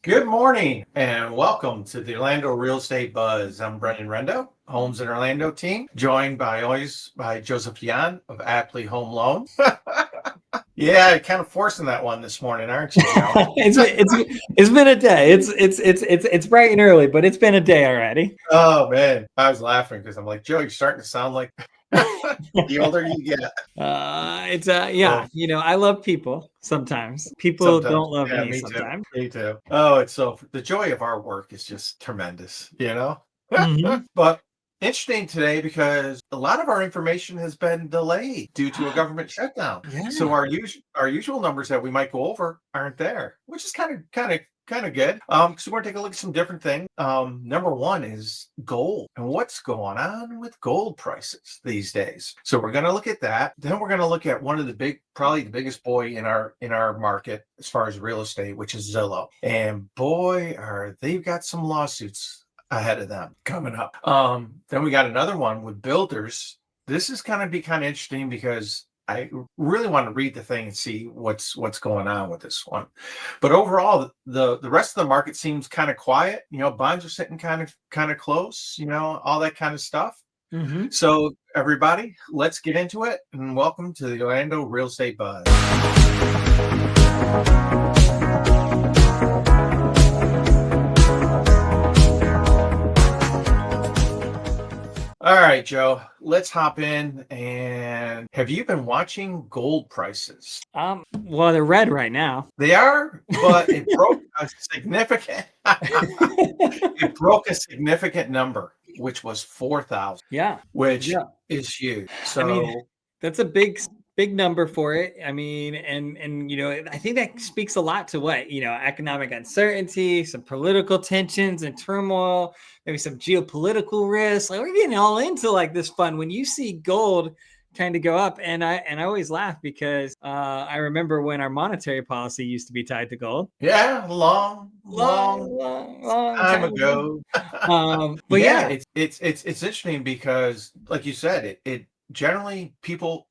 Good morning and welcome to the Orlando Real Estate Buzz. I'm Brendan Rendo, Homes in Orlando team, joined by Joseph Yan of Apley Home Loan. Yeah, kind of forcing that one this morning, aren't you, Joe? It's been a day. It's bright and early, but it's been a day already. Oh man, I was laughing because I'm like, Joe, you're starting to sound like the older you get. Yeah. I love people sometimes. People Sometimes, don't love yeah, me me too. sometimes. Me too. Oh, it's so the joy of our work is just tremendous, Hmm. But interesting today because a lot of our information has been delayed due to a government shutdown. Yeah. So our usual numbers that we might go over aren't there, which is kind of good. So we're gonna take a look at some different things. Number one is gold and what's going on with gold prices these days. So we're gonna look at that. Then we're gonna look at one of the probably the biggest boy in our market as far as real estate, which is Zillow. And boy, they've got some lawsuits ahead of them coming up. Then we got another one with builders. This is kind of interesting because I really want to read the thing and see what's going on with this one. But overall, the rest of the market seems kind of quiet. Bonds are sitting kind of close. All that kind of stuff. Hmm. So everybody, let's get into it and welcome to the Orlando Real Estate Buzz. All right, Joe, let's hop in. And have you been watching gold prices? Well, they're red right now. They are, but it broke a significant it broke a significant number, which was 4,000, Yeah. which Yeah. is huge. I mean, So that's a big number for it. I mean, and I think that speaks a lot to what, economic uncertainty, some political tensions and turmoil, maybe some geopolitical risks. Like we're getting all into like this fun when you see gold kind of go up. And I always laugh because I remember when our monetary policy used to be tied to gold. yeah, long, long Long time time ago. ago. But Yeah, yeah. it's interesting because, like you said, it generally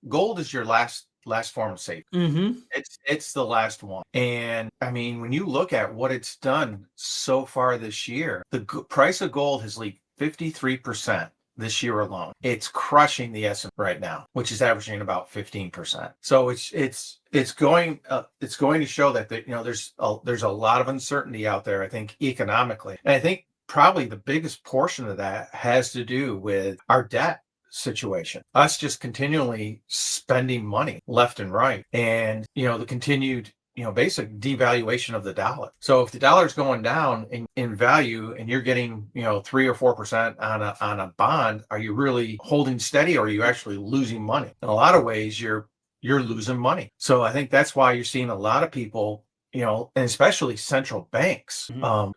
gold is your last form of safety. Mm-hmm. It's the last one. And I mean, when you look at what it's done so far this year, the price of gold has leaped 53% this year alone. It's crushing the S&P right now, which is averaging about 15%. So it's going to show that there's a lot of uncertainty out there, I think, economically. And I think probably the biggest portion of that has to do with our debt situation, us just continually spending money left and right, and the continued basic devaluation of the dollar. So if the dollar's going down in value and you're getting 3 or 4% on a bond, are you really holding steady, or are you actually losing money? In a lot of ways, you're losing money. So I think that's why you're seeing a lot of people, and especially central banks,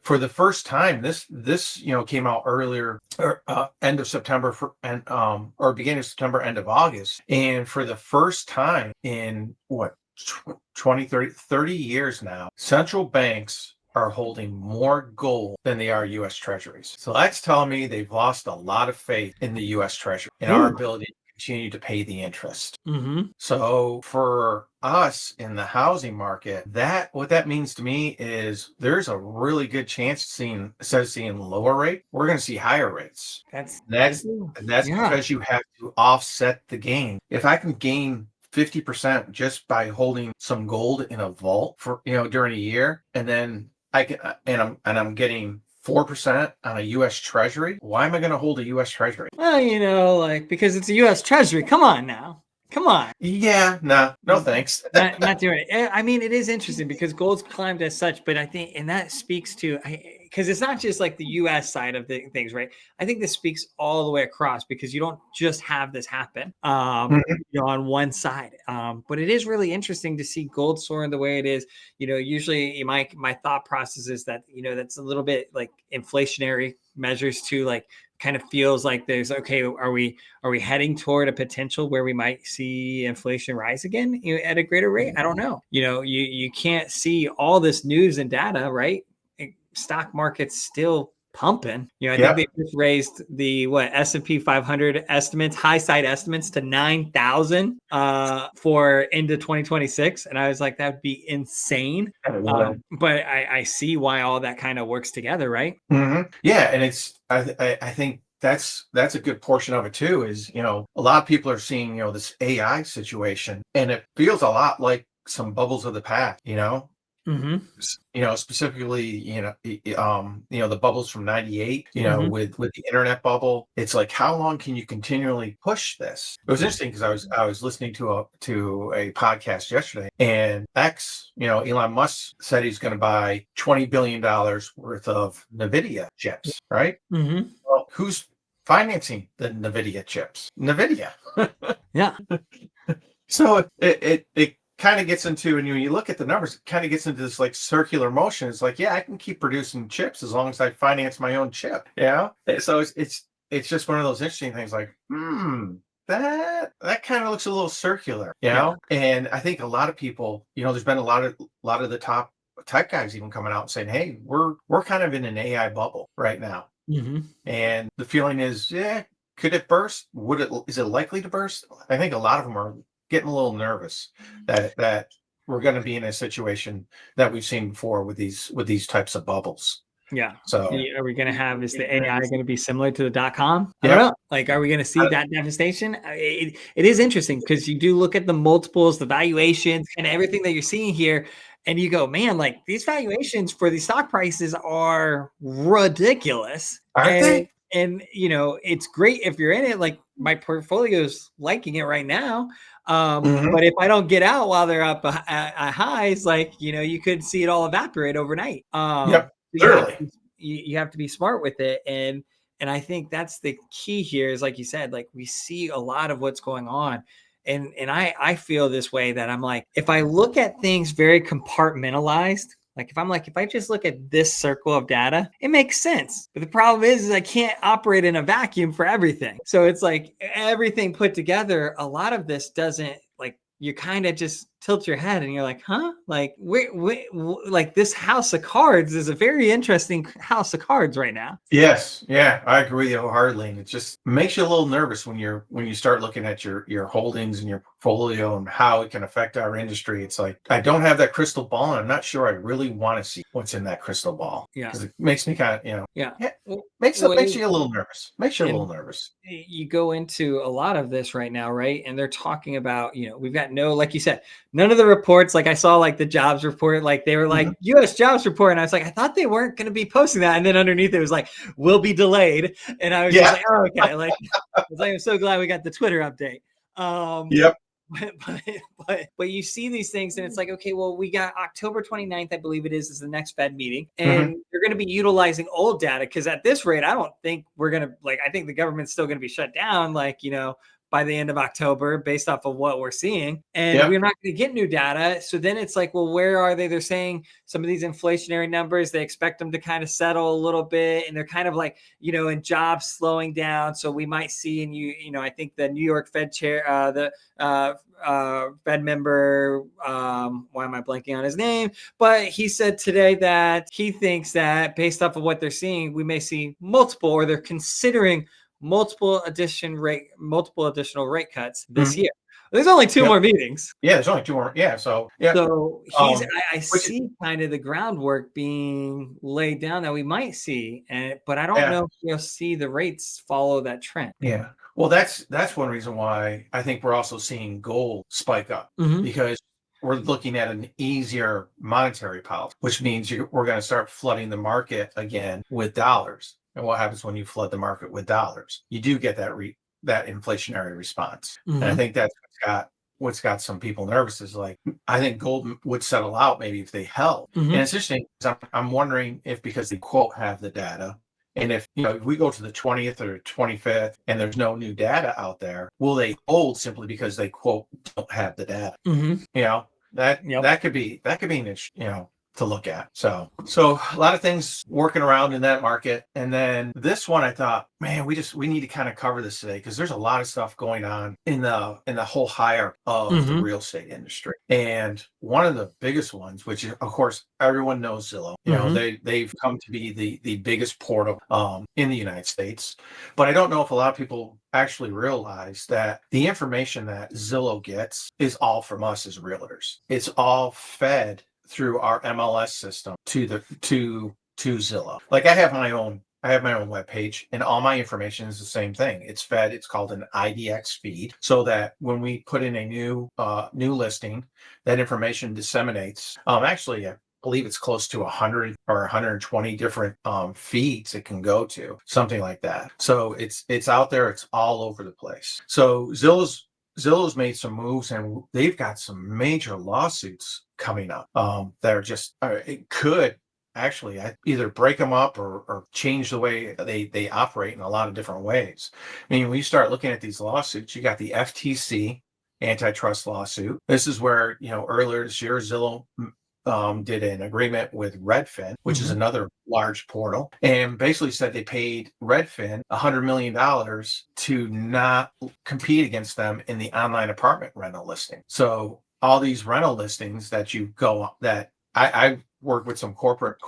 for the first time. This came out earlier, or end of September, or beginning of September, end of August, and for the first time in 20, 30 years now, central banks are holding more gold than they are U.S. Treasuries. So that's telling me they've lost a lot of faith in the U.S. Treasury and our ability to continue to pay the interest. Mm-hmm. So for us in the housing market, what that means to me is there's a really good chance instead of seeing lower rate, we're going to see higher rates. That's because you have to offset the gain. If I can gain 50% just by holding some gold in a vault for during a year, and then I'm getting 4% on a U.S. Treasury. Why am I going to hold a U.S. Treasury? Well, because it's a U.S. Treasury. Come on now. Come on. Yeah, no thanks. Not doing it. I mean, it is interesting because gold's climbed as such, but I think, and that speaks to, because it's not just like the U.S. side of the things, right? I think this speaks all the way across because you don't just have this happen, on one side. But it is really interesting to see gold soaring the way it is. Usually my thought process is that, that's a little bit like inflationary measures too, like kind of feels like there's, okay, are we heading toward a potential where we might see inflation rise again at a greater rate? I don't know. You can't see all this news and data, right? Stock market's still pumping. I think Yep. they just raised the S&P 500 estimates, high side estimates to 9,000 for into 2026, and I was like, that would be insane. But I see why all that kind of works together, right? Yeah, and I think that's a good portion of it too. Is a lot of people are seeing this AI situation, and it feels a lot like some bubbles of the past. Specifically, the bubbles from '98. With the internet bubble, it's like, how long can you continually push this? It was interesting because I was listening to a podcast yesterday, and Elon Musk said he's going to buy $20 billion worth of NVIDIA chips, right? Well, who's financing the NVIDIA chips? NVIDIA. Yeah. So it kind of gets into, and when you look at the numbers, it kind of gets into this like circular motion. It's like, yeah, I can keep producing chips as long as I finance my own chip. Yeah. So it's just one of those interesting things like, that kind of looks a little circular, And I think a lot of people, there's been a lot of the top tech guys even coming out and saying, hey, we're kind of in an AI bubble right now. And the feeling is, could it burst? Is it likely to burst? I think a lot of them are getting a little nervous that we're going to be in a situation that we've seen before with these types of bubbles. Yeah. So are we going to have, is the AI going to be similar to the .com? I don't know. Like, are we going to see that devastation? It is interesting because you do look at the multiples, the valuations, and everything that you're seeing here. And you go, man, like these valuations for these stock prices are ridiculous. Aren't they? And it's great if you're in it. Like my portfolio's liking it right now. But if I don't get out while they're up at highs, like, you could see it all evaporate overnight. Literally. You have to be smart with it. And I think that's the key here is, like you said, like we see a lot of what's going on. And I feel this way that I'm like, if I look at things very compartmentalized, like if I just look at this circle of data, it makes sense. But the problem is I can't operate in a vacuum for everything. So it's like everything put together, a lot of this doesn't, like, you kind of just tilt your head and you're like, huh? Like, like this house of cards is a very interesting house of cards right now. Yes. Yeah, I agree with you wholeheartedly. And it just makes you a little nervous when you start looking at your holdings and your portfolio and how it can affect our industry. It's like, I don't have that crystal ball, and I'm not sure I really want to see what's in that crystal ball. Yeah. Because it makes me kind of, makes you a little nervous. Makes you a little nervous. You go into a lot of this right now, right? And they're talking about, we've got like you said, none of the reports, like I saw like the jobs report, like they were like U.S. jobs report. And I was like, I thought they weren't going to be posting that. And then underneath it was like, will be delayed. And I was just like, oh, okay. Like, I was like, I'm so glad we got the Twitter update. But you see these things and it's like, okay, well, we got October 29th, I believe it is the next Fed meeting. And you're going to be utilizing old data. Cause at this rate, I don't think we're going to, like, I think the government's still going to be shut down. Like, by the end of October, based off of what we're seeing. And we're not going to get new data. So then it's like, well, where are they? They're saying some of these inflationary numbers, they expect them to kind of settle a little bit. And they're kind of like, and jobs slowing down. So we might see, and I think the New York Fed chair, Fed member, why am I blanking on his name? But he said today that he thinks that based off of what they're seeing, we may see multiple, or they're considering multiple additional rate cuts this year. There's only two more meetings. Yeah, there's only two more. Yeah, so I see kind of the groundwork being laid down that we might see, but I don't know if you'll see the rates follow that trend. Yeah. Well, that's one reason why I think we're also seeing gold spike up, because we're looking at an easier monetary policy, which means we're going to start flooding the market again with dollars. And what happens when you flood the market with dollars? You do get that inflationary response. And I think that's what's got some people nervous is like, I think gold would settle out maybe if they held. And it's interesting because I'm wondering if, because they quote have the data, and if if we go to the 20th or 25th and there's no new data out there, will they hold simply because they quote don't have the data? That could be an issue. to look at. So a lot of things working around in that market. And then this one, I thought, man, we need to kind of cover this today because there's a lot of stuff going on in the whole hierarchy of the real estate industry. And one of the biggest ones, which is, of course, everyone knows Zillow. You know, they've come to be the biggest portal in the United States. But I don't know if a lot of people actually realize that the information that Zillow gets is all from us as realtors. It's all fed through our MLS system to Zillow. Like I have my own webpage and all my information is the same thing. It's fed, it's called an IDX feed, so that when we put in a new listing, that information disseminates. Actually, I believe it's close to 100 or 120 different feeds it can go to, something like that. So it's out there, it's all over the place. So Zillow's made some moves and they've got some major lawsuits coming up that are just, it could actually either break them up or change the way they operate in a lot of different ways. I mean, when you start looking at these lawsuits, you got the FTC antitrust lawsuit. This is where, earlier this year, Zillow did an agreement with Redfin, which is another large portal, and basically said they paid Redfin $100 million to not compete against them in the online apartment rental listing. So all these rental listings that I work with some corporate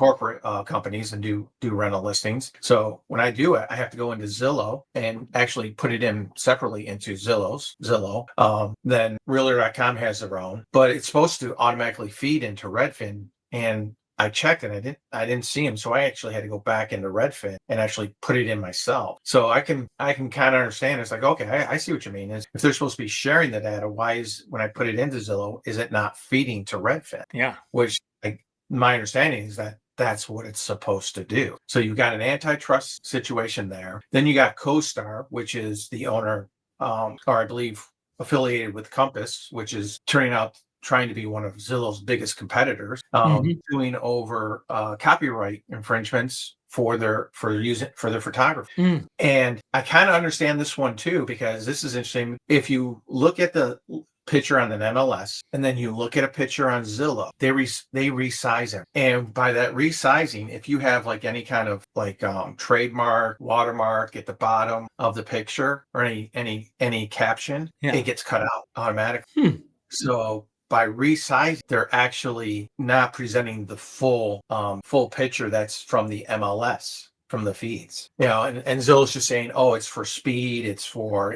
companies and do rental listings. So when I do it, I have to go into Zillow and actually put it in separately into Zillow. Then Realtor.com has their own, but it's supposed to automatically feed into Redfin. And I checked and I didn't see them. So I actually had to go back into Redfin and actually put it in myself. So I can kind of understand. It's like, okay, I see what you mean. Is if they're supposed to be sharing the data, why is when I put it into Zillow, is it not feeding to Redfin? Yeah. Which my understanding is that that's what it's supposed to do. So you've got an antitrust situation there. Then you got CoStar, which is the owner, or I believe affiliated with Compass, which is trying to be one of Zillow's biggest competitors, doing over copyright infringements for their photography. And I kind of understand this one too, because this is interesting. If you look at the picture on an MLS and then you look at a picture on Zillow, they resize it. And by that resizing, if you have like any kind of like trademark, watermark at the bottom of the picture or any caption, it gets cut out automatically. So by resizing, they're actually not presenting the full picture that's from the MLS, from the feeds, and Zillow's just saying, oh, it's for speed, it's for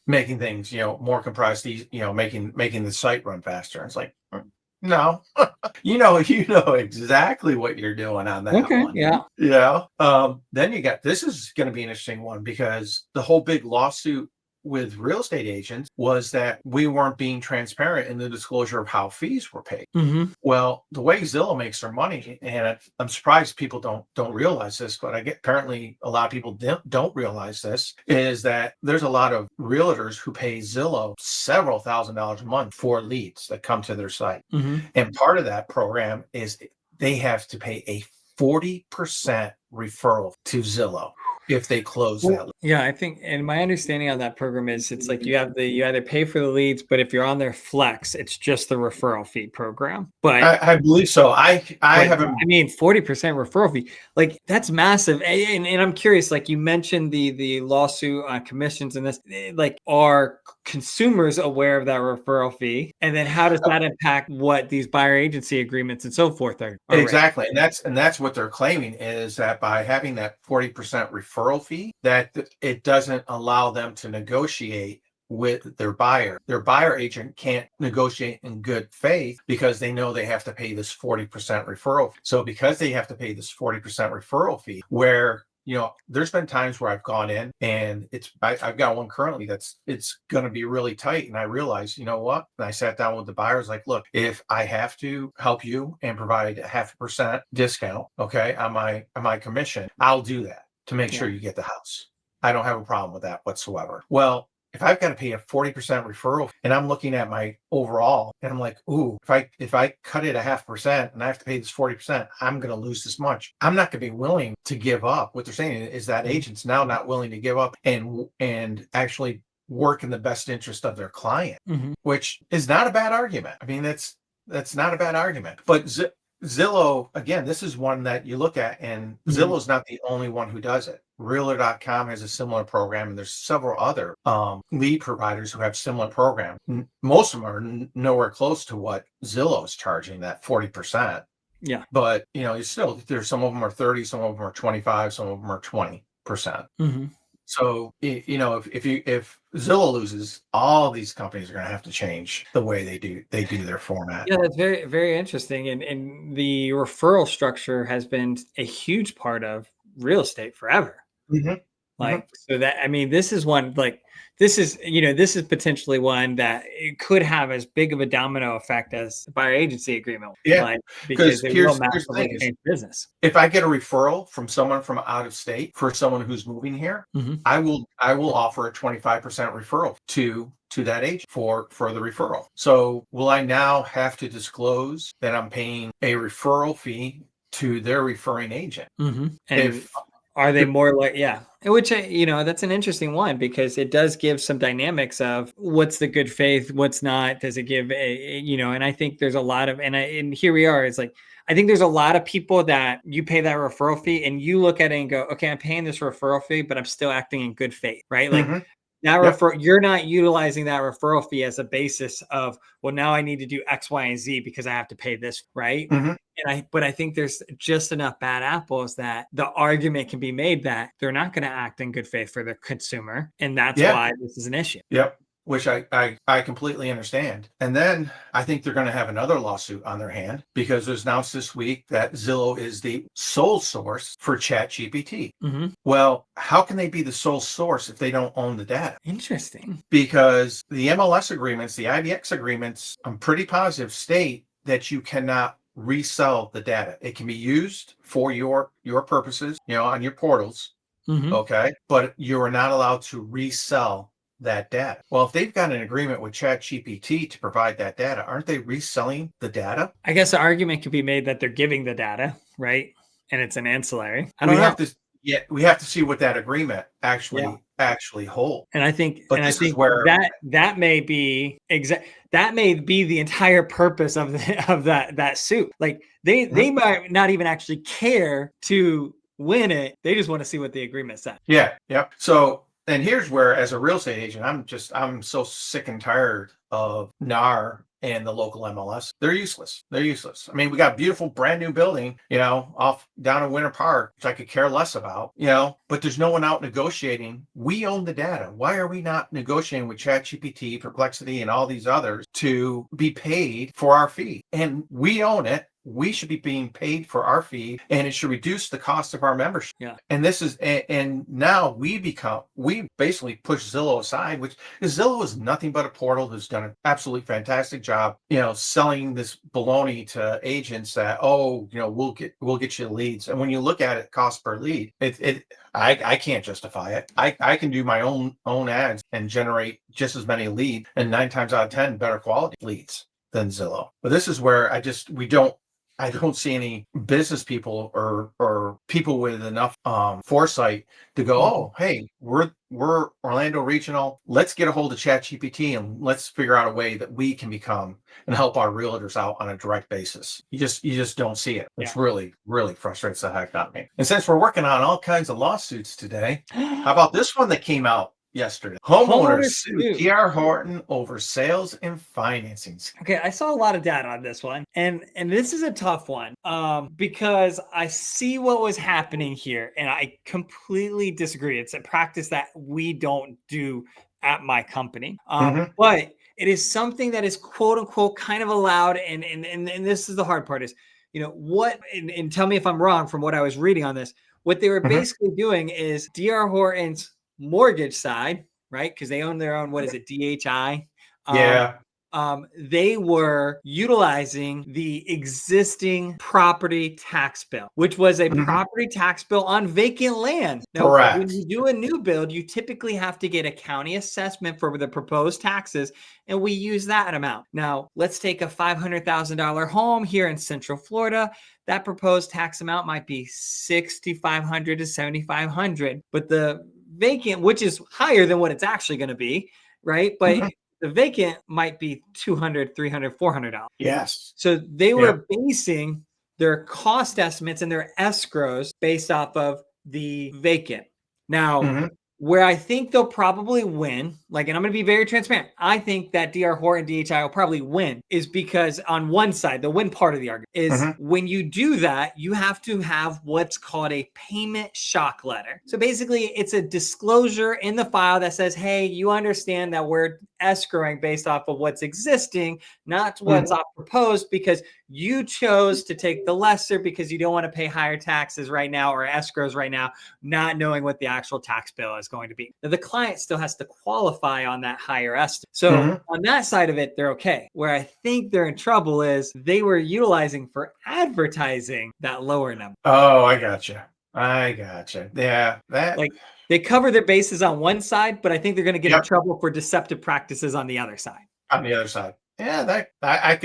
making things more compressed, making the site run faster. It's like, no, you know exactly what you're doing on that one. Then you got, this is going to be an interesting one, because the whole big lawsuit with real estate agents was that we weren't being transparent in the disclosure of how fees were paid. Well, the way Zillow makes their money, and I'm surprised people don't realize this, but apparently a lot of people don't realize this, is that there's a lot of realtors who pay Zillow several $1,000s a month for leads that come to their site. And part of that program is they have to pay a 40% referral to Zillow if they close that. Yeah, I think, and my understanding on that program is it's like you either pay for the leads, but if you're on their flex, it's just the referral fee program. But I believe so. I haven't. I mean, 40% referral fee, like that's massive. And I'm curious, like you mentioned the lawsuit on commissions and this, like are consumers aware of that referral fee? And then how does that impact what these buyer agency agreements and so forth are? Exactly. And that's what they're claiming, is that by having that 40% referral fee, that it doesn't allow them to negotiate with their buyer. Their buyer agent can't negotiate in good faith because they know they have to pay this 40% referral fee. So because they have to pay this 40% referral fee, where there's been times where I've gone in and I've got one currently it's going to be really tight. And I realized, what? And I sat down with the buyers, like, look, if I have to help you and provide a 0.5% discount, okay, on my commission, I'll do that to make sure you get the house. I don't have a problem with that whatsoever. Well, if I've got to pay a 40% referral and I'm looking at my overall and I'm like, ooh, if I cut it a 0.5% and I have to pay this 40%, I'm going to lose this much. I'm not going to be willing to give up. What they're saying is that agent's now not willing to give up and actually work in the best interest of their client, which is not a bad argument. I mean, that's not a bad argument. But Zillow, again, this is one that you look at, and Zillow's not the only one who does it. Realtor.com has a similar program, and there's several other lead providers who have similar programs. Most of them are nowhere close to what Zillow is charging, that 40%. Yeah. But, you know, there's some of them are 30, some of them are 25, some of them are 20%. So, you know, if Zillow loses, all these companies are going to have to change the way they do their format. Yeah, that's very, very interesting. And the referral structure has been a huge part of real estate forever. So that, I mean, this is one, like, this is potentially one that it could have as big of a domino effect as the buyer agency agreement. Yeah, like, because it will massively change business. If I get a referral from someone from out of state for someone who's moving here, I will offer a 25% referral to that agent for the referral. So will I now have to disclose that I'm paying a referral fee to their referring agent? And are they more like, which, you know, that's an interesting one, because it does give some dynamics of what's the good faith, what's not. Does it give you know, and I think there's a lot of, and here we are, it's like, I think there's a lot of people that you pay that referral fee and you look at it and go, okay, I'm paying this referral fee, but I'm still acting in good faith, right? Like, you're not utilizing that referral fee as a basis of, well, now I need to do X, Y, and Z because I have to pay this, right? But I think there's just enough bad apples that the argument can be made that they're not going to act in good faith for the consumer, and that's why this is an issue. Which I completely understand. And then I think they're going to have another lawsuit on their hand, because there's announced this week that Zillow is the sole source for ChatGPT. Well, how can they be the sole source if they don't own the data? Interesting. Because the MLS agreements, the IDX agreements, I'm pretty positive state that you cannot resell the data. It can be used for your purposes, you know, on your portals. Okay. But you are not allowed to resell that data. Well, if they've got an agreement with ChatGPT to provide that data, aren't they reselling the data? I guess the argument could be made that they're giving the data, right? And it's an ancillary. I don't know. We have to see what that agreement actually holds. And I think, that may be that may be the entire purpose of that suit. Like they might not even actually care to win it. They just want to see what the agreement says. So, and here's where, as a real estate agent, I'm so sick and tired of NAR and the local MLS. They're useless. I mean, we got a beautiful brand new building, you know, down in Winter Park, which I could care less about, you know, but there's no one out negotiating. We own the data. Why are we not negotiating with ChatGPT, Perplexity, and all these others to be paid for our fee? And we own it. We should be being paid for our fee, and it should reduce the cost of our membership. And this is, and now we basically push Zillow aside, which Zillow is nothing but a portal who's done an absolutely fantastic job, you know, selling this baloney to agents that, oh, you know, we'll get you leads. And when you look at it, cost per lead, I can't justify it. I can do my own ads and generate just as many leads, and 9 times out of 10 better quality leads than Zillow. But this is where I don't see any business people or people with enough foresight to go, oh, hey, we're Orlando Regional. Let's get a hold of ChatGPT and let's figure out a way that we can become and help our realtors out on a direct basis. You just don't see it. It's really, really frustrates the heck out of me. And since we're working on all kinds of lawsuits today, how about this one that came out yesterday? Homeowners sue D.R. Horton over sales and financing. Okay, I saw a lot of data on this one, and this is a tough one because I see what was happening here, and I completely disagree. It's a practice that we don't do at my company, but it is something that is quote unquote kind of allowed, and this is the hard part is, you know, what, and tell me if I'm wrong from what I was reading on this. What they were basically doing is D.R. Horton's mortgage side, right? Because they own their own, what is it, DHI? They were utilizing the existing property tax bill, which was a property tax bill on vacant land. Now, when you do a new build, you typically have to get a county assessment for the proposed taxes, and we use that amount. Now, let's take a $500,000 home here in Central Florida. That proposed tax amount might be $6,500 to $7,500, but the vacant, which is higher than what it's actually going to be, right? But the vacant might be $200, $300, $400. Yes. So they were basing their cost estimates and their escrows based off of the vacant. Now, Mhm. where I think they'll probably win, like, and I'm going to be very transparent, I think that DR Horton DHI will probably win, is because on one side, the win part of the argument is Mhm. when you do that, you have to have what's called a payment shock letter. So basically, it's a disclosure in the file that says, hey, you understand that we're escrowing based off of what's existing, not what's Mhm. proposed, because you chose to take the lesser because you don't want to pay higher taxes right now or escrows right now, not knowing what the actual tax bill is going to be. Now, the client still has to qualify on that higher estimate. So Mhm. on that side of it, they're okay. Where I think they're in trouble is they were utilizing for advertising that lower number. Oh, I gotcha. I gotcha. Yeah, that. Like they cover their bases on one side, but I think they're going to get in Yep. trouble for deceptive practices on the other side. On the other side. Yeah, that I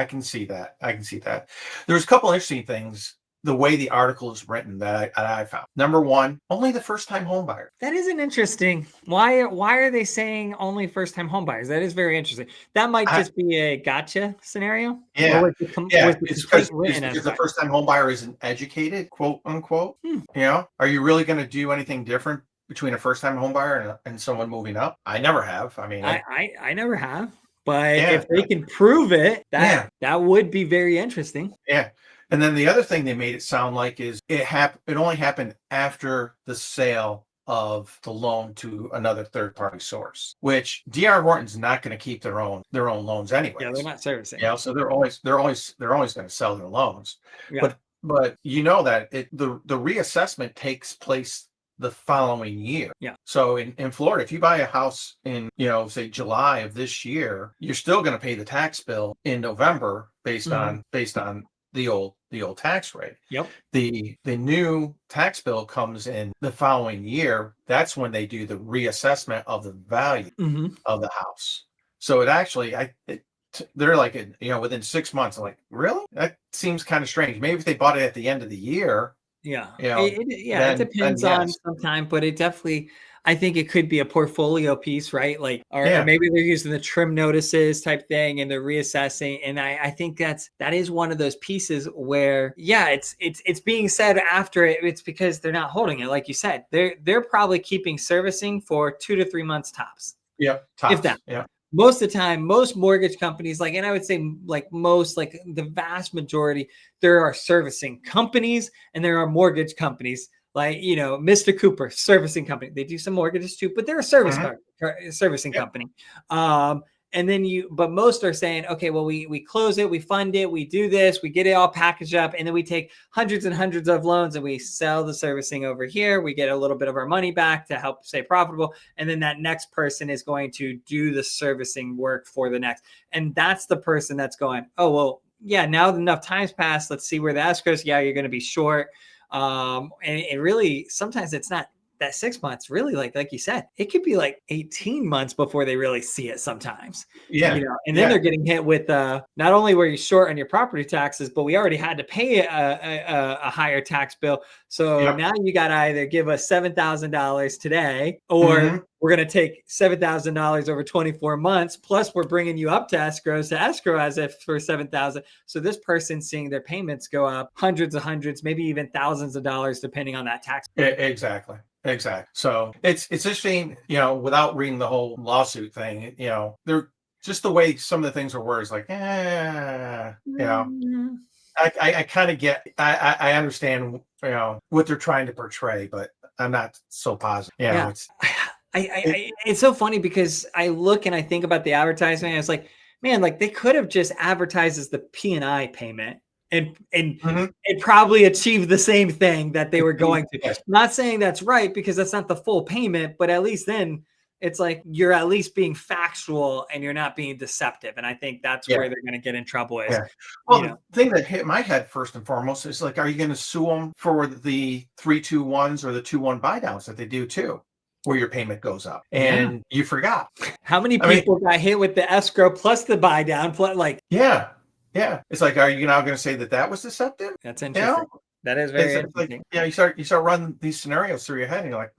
can see that. I can see that. There's a couple interesting things the way the article is written that I found. Number one, only the first time home buyer. That isn't interesting. Why are they saying only first time home buyers? That is very interesting. That might I, just be a gotcha scenario. Or yeah, was yeah. the It's complaint it's written as because the such? first time home buyer isn't educated, quote unquote. Hmm. You know, are you really going to do anything different between a first time home buyer and someone moving up? I never have. I mean, I never have, but yeah, if they can prove it, yeah. that would be very interesting. Yeah. And then the other thing they made it sound like is it only happened after the sale of the loan to another third party source, which DR Horton's not going to keep their own loans Yeah, they're anyways. not servicing. You know, so they're always going to sell their loans. Yeah. But you know that the reassessment takes place the following year. Yeah. So in Florida, if you buy a house in, say July of this year, you're still going to pay the tax bill in November based Mhm. on the old tax rate. Yep. The new tax bill comes in the following year. That's when they do the reassessment of the value Mhm. of the house. So it actually they're like, within 6 months. I'm like, really? That seems kind of strange. Maybe if they bought it at the end of the year, Yeah. you know, It then depends on yes. sometime, but it definitely, I think it could be a portfolio piece, right? Like, or Yeah. maybe they're using the trim notices type thing and they're reassessing. And I think that is one of those pieces where, yeah, it's being said after it. It's because they're not holding it. Like you said, they're probably keeping servicing for 2 to 3 months tops, Yep. if that. Tops. Yeah. Most of the time, most mortgage companies, like, and I would say like most, like the vast majority, there are servicing companies and there are mortgage companies. Like, Mr. Cooper, servicing company. They do some mortgages too, but they're a Mhm. servicing Yep. company. And then but most are saying, okay, well, we close it, we fund it, we do this, we get it all packaged up, and then we take hundreds and hundreds of loans and we sell the servicing over here. We get a little bit of our money back to help stay profitable. And then that next person is going to do the servicing work for the next. And that's the person that's going, oh, well, yeah, now enough time's passed. Let's see where the escrows. Yeah, you're going to be short. And really, sometimes it's not that 6 months, really, like you said, it could be like 18 months before they really see it sometimes, Yeah. and then Yeah. they're getting hit with not only were you short on your property taxes, but we already had to pay a higher tax bill. So Yep. now you got to either give us $7,000 today, or Mhm. we're going to take $7,000 over 24 months. Plus, we're bringing you up to escrow as if for 7,000. So this person's seeing their payments go up hundreds, maybe even thousands of dollars, depending on that tax. Exactly. Exactly. So it's interesting, without reading the whole lawsuit thing, they're just the way some of the things are worded, like, Mhm. I kind of get, I understand, what they're trying to portray, but I'm not so positive. Yeah. It's, it, It's so funny because I look and I think about the advertising. And it's like, man, like they could have just advertised as the P&I payment and Mhm. it probably achieved the same thing that they were going to. Yes. Not saying that's right because that's not the full payment, but at least then it's like you're at least being factual and you're not being deceptive. And I think that's Yeah. where they're going to get in trouble is, Yeah. Well, you the know, thing that hit my head first and foremost is like, are you going to sue them for the 3-2-1s or the 2-1 buy downs that they do too, where your payment goes up yeah. and you forgot? How many I mean, people got hit with the escrow plus the buy down? Plus, like, yeah, yeah. It's like, are you now going to say that was deceptive? that's You know, interesting. That is it's, very it's like, interesting. you start running these scenarios through your head, and you're like,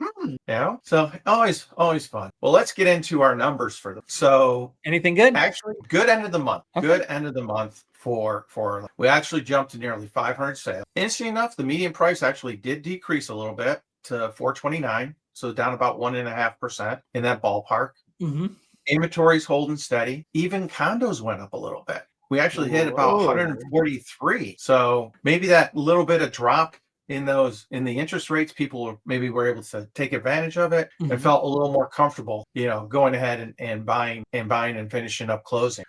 So always fun. Well, let's get into our numbers for them. So Anything good? actually, good end of the month. Okay. Good end of the month we actually jumped to nearly 500 sales. Interesting enough, the median price actually did decrease a little bit to 429, so down about 1.5% in that ballpark. Mm-hmm. Inventory's holding steady. Even condos went up a little bit. We actually hit about 143. So maybe that little bit of drop in the interest rates, people maybe were able to take advantage of it and felt a little more comfortable, going ahead and buying and finishing up closing.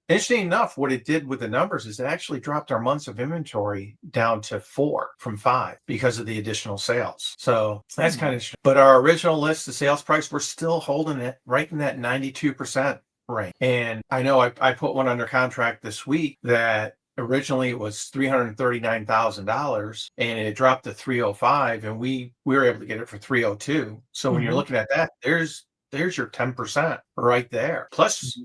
Interesting enough, what it did with the numbers is it actually dropped our months of inventory down to 4 from 5 because of the additional sales. So that's kind of interesting. But our original list, the sales price, we're still holding it right in that 92% range. And I know I put one under contract this week that originally it was $339,000 and it dropped to 305, and we were able to get it for 302. So when you're looking at that, there's your 10% right there. Plus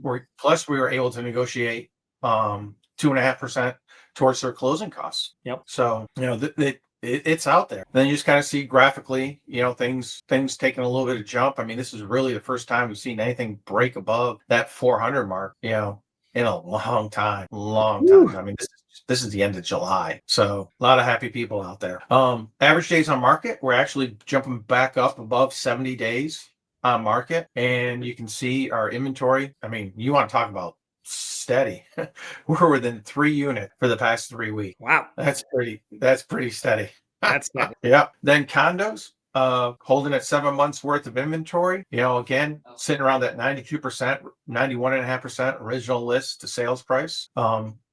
we were able to negotiate 2.5% towards their closing costs. Yep. So it's out there. Then you just kind of see graphically, things taking a little bit of jump. I mean, this is really the first time we've seen anything break above that 400 mark, in a long time. I mean, this is the end of July. So a lot of happy people out there. Average days on market, we're actually jumping back up above 70 days on market. And you can see our inventory. I mean, you want to talk about steady. We're within 3 units for the past 3 weeks. Wow. That's pretty steady. That's steady. Yeah. Then condos, holding at 7 months worth of inventory, again, sitting around that 92%, 91.5% original list to sales price.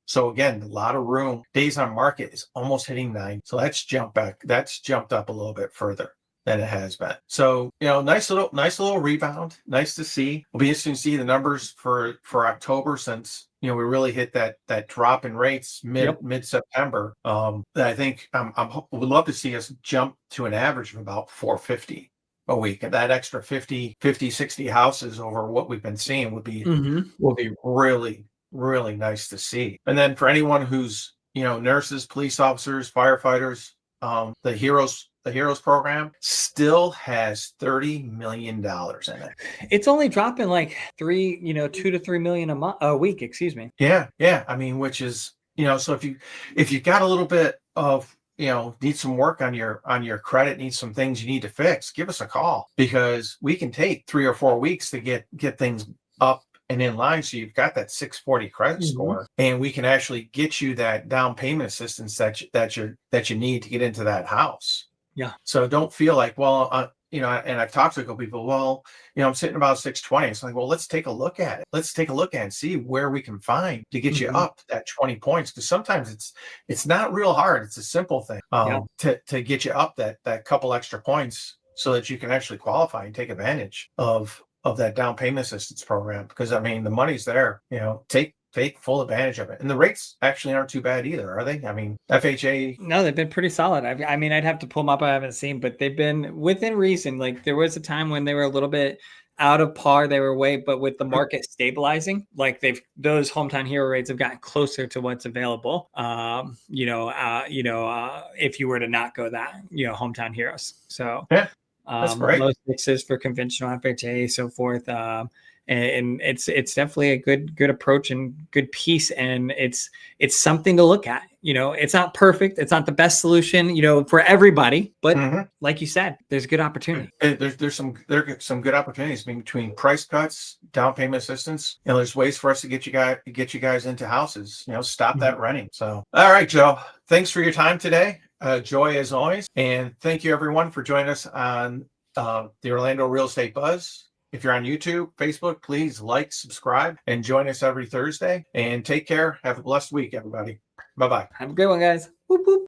So again, a lot of room. Days on market is almost hitting 9. So that's jumped up a little bit further than it has been. So, nice little rebound. Nice to see. It'll be interesting to see the numbers for October, since we really hit that drop in rates mid-September. I think would love to see us jump to an average of about 450 a week, and that extra 50, 60 houses over what we've been seeing would be really, really nice to see. And then for anyone who's nurses, police officers, firefighters, the Heroes program still has $30 million in it. It's only dropping like 2 to 3 million a week, excuse me. Yeah. I mean, which is, so if you got a little bit of, need some work on your credit, need some things you need to fix, give us a call, because we can take 3 or 4 weeks to get things up and in line, so you've got that 640 credit score, and we can actually get you that down payment assistance that you need to get into that house. Yeah. So don't feel like, and I've talked to a couple people, I'm sitting about 620. It's like, well, let's take a look at it. Let's take a look at it and see where we can find to get you up that 20 points. Because sometimes it's not real hard. It's a simple thing to get you up that couple extra points so that you can actually qualify and take advantage of that down payment assistance program. Because I mean, the money's there, take full advantage of it. And the rates actually aren't too bad either, are they? I mean, FHA. No, they've been pretty solid. I mean, I'd have to pull them up. I haven't seen, but they've been within reason. Like there was a time when they were a little bit out of par. They were but with the market stabilizing, like those hometown hero rates have gotten closer to what's available. If you were to not go that, hometown heroes. So yeah. That's great. Most fixes for conventional FHA, so forth. And it's definitely a good approach and good piece. And it's something to look at. It's not perfect. It's not the best solution, for everybody. But like you said, there's good opportunity. There's some good opportunities between price cuts, down payment assistance. There's ways for us to get you guys into houses. Stop that renting. So, all right, Joe. Thanks for your time today. Joy as always. And thank you everyone for joining us on the Orlando Real Estate Buzz. If you're on YouTube, Facebook, please like, subscribe, and join us every Thursday. And take care. Have a blessed week, everybody. Bye-bye. Have a good one, guys. Whoop, whoop.